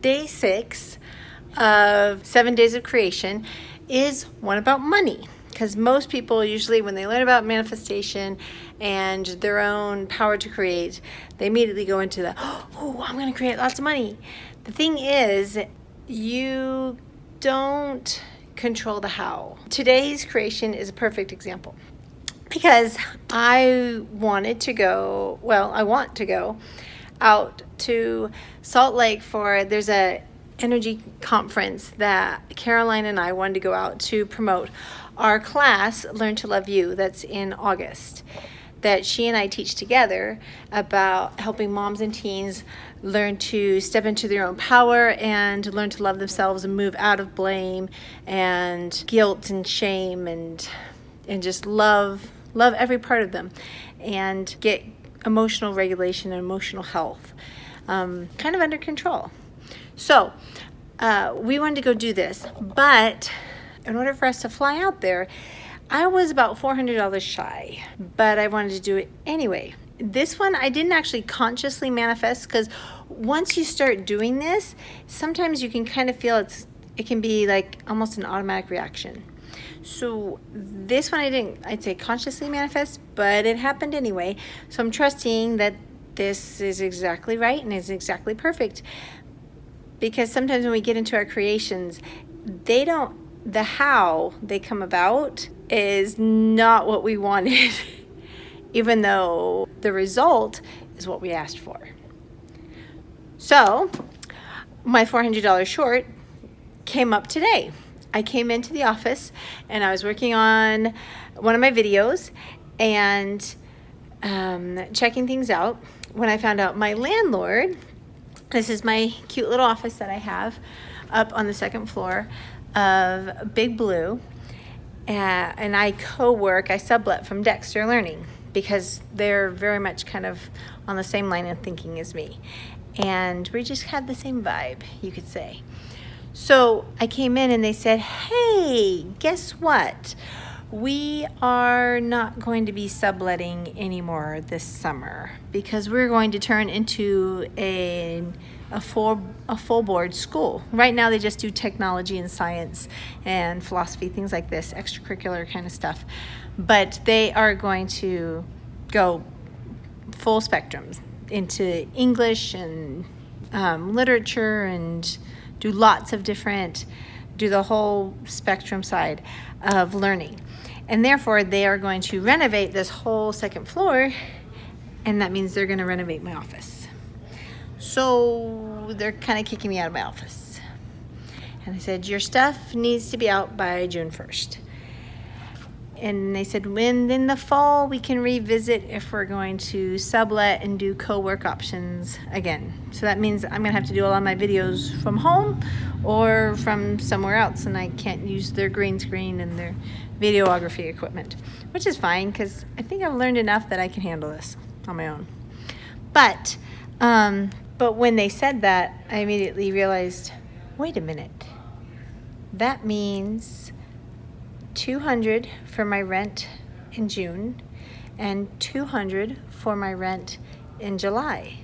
day 6 of 7 days of creation is one about money. Because most people usually, when they learn about manifestation and their own power to create, they immediately go into the, oh, I'm going to create lots of money. The thing is, you don't control the how. Today's creation is a perfect example. Because I want to go out to Salt Lake there's a energy conference that Caroline and I wanted to go out to promote our class, Learn to Love You, that's in August, that she and I teach together about helping moms and teens learn to step into their own power and learn to love themselves and move out of blame and guilt and shame and just love every part of them and get emotional regulation and emotional health kind of under control. So we wanted to go do this, but in order for us to fly out there, I was about $400 shy, but I wanted to do it anyway. This one I didn't actually consciously manifest, because once you start doing this, sometimes you can kind of feel it can be like almost an automatic reaction. So this one I'd say consciously manifest, but it happened anyway. So I'm trusting that this is exactly right and is exactly perfect. Because sometimes when we get into our creations, the how they come about is not what we wanted, even though the result is what we asked for. So my $400 short came up today. I came into the office and I was working on one of my videos and checking things out when I found out my landlord, this is my cute little office that I have up on the second floor of Big Blue, and I sublet from Dexter Learning because they're very much kind of on the same line of thinking as me. And we just had the same vibe, you could say. So I came in and they said, hey, guess what? We are not going to be subletting anymore this summer because we're going to turn into a full board school. Right now they just do technology and science and philosophy, things like this, extracurricular kind of stuff. But they are going to go full spectrum into English and literature and do lots of do the whole spectrum side of learning. And therefore, they are going to renovate this whole second floor, and that means they're going to renovate my office. So they're kind of kicking me out of my office. And I said, your stuff needs to be out by June 1st. And they said, when in the fall we can revisit if we're going to sublet and do co-work options again. So that means I'm going to have to do a lot of my videos from home or from somewhere else, and I can't use their green screen and their videography equipment, which is fine because I think I've learned enough that I can handle this on my own. But when they said that, I immediately realized, wait a minute, that means $200 for my rent in June and $200 for my rent in July.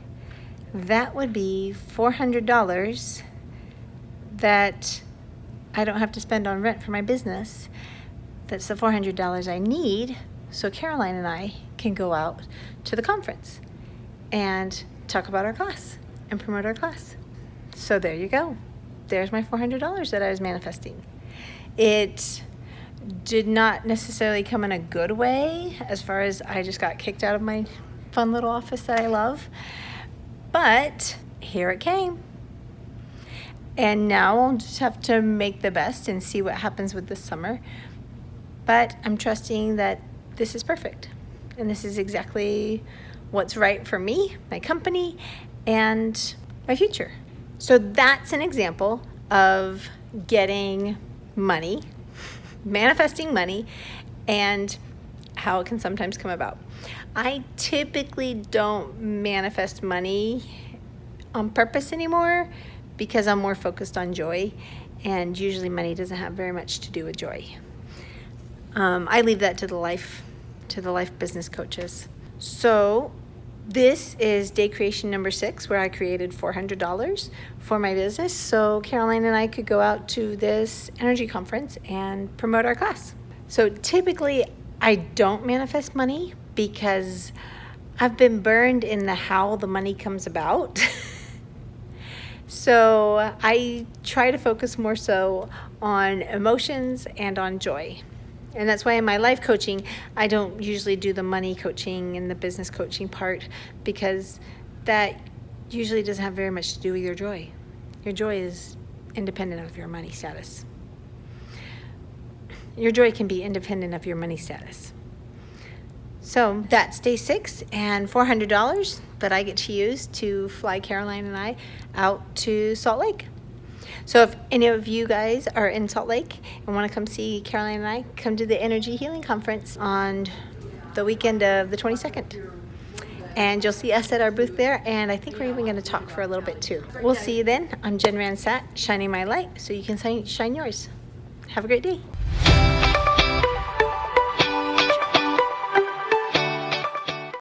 That would be $400 that I don't have to spend on rent for my business. That's the $400 I need so Caroline and I can go out to the conference and talk about our class and promote our class. So there you go. There's my $400 that I was manifesting. It did not necessarily come in a good way, as far as I just got kicked out of my fun little office that I love. But here it came. And now I'll just have to make the best and see what happens with this summer. But I'm trusting that this is perfect. And this is exactly what's right for me, my company, and my future. So that's an example of getting money, manifesting money, and how it can sometimes come about. I typically don't manifest money on purpose anymore because I'm more focused on joy, and usually money doesn't have very much to do with joy. I leave that to the life business coaches. So This is day creation number 6, where I created $400 for my business so Caroline and I could go out to this energy conference and promote our class. So typically I don't manifest money because I've been burned in the how the money comes about. So I try to focus more so on emotions and on joy. And that's why in my life coaching, I don't usually do the money coaching and the business coaching part, because that usually doesn't have very much to do with your joy. Your joy is independent of your money status. Your joy can be independent of your money status. So that's day 6 and $400 that I get to use to fly Caroline and I out to Salt Lake. So if any of you guys are in Salt Lake and want to come see Caroline and I, come to the Energy Healing Conference on the weekend of the 22nd. And you'll see us at our booth there, and I think we're even going to talk for a little bit too. We'll see you then. I'm Jen Ransat, shining my light so you can shine yours. Have a great day.